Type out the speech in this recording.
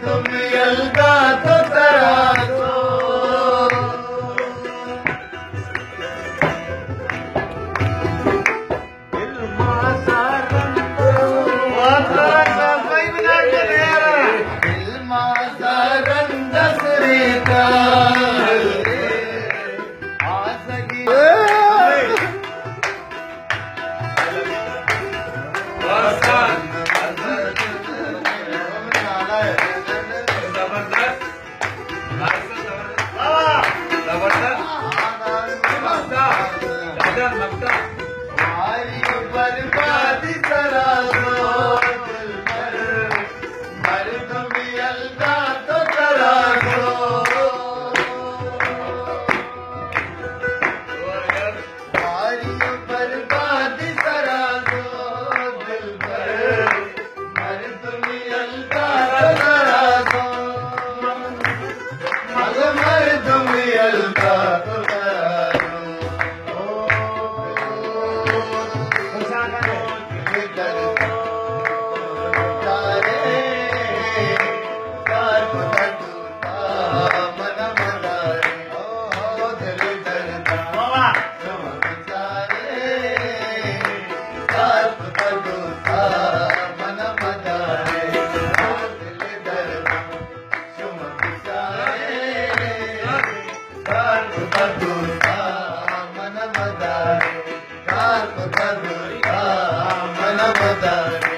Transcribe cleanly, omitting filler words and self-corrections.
तुम्ही अलगा तो तरासो बर्बादी तरासो मर तुम्ही अलगा तो तरासो बर्बादी तरासो मर तुम्ही अलगा तो तरासो मर तुम्ही अलगा तो मन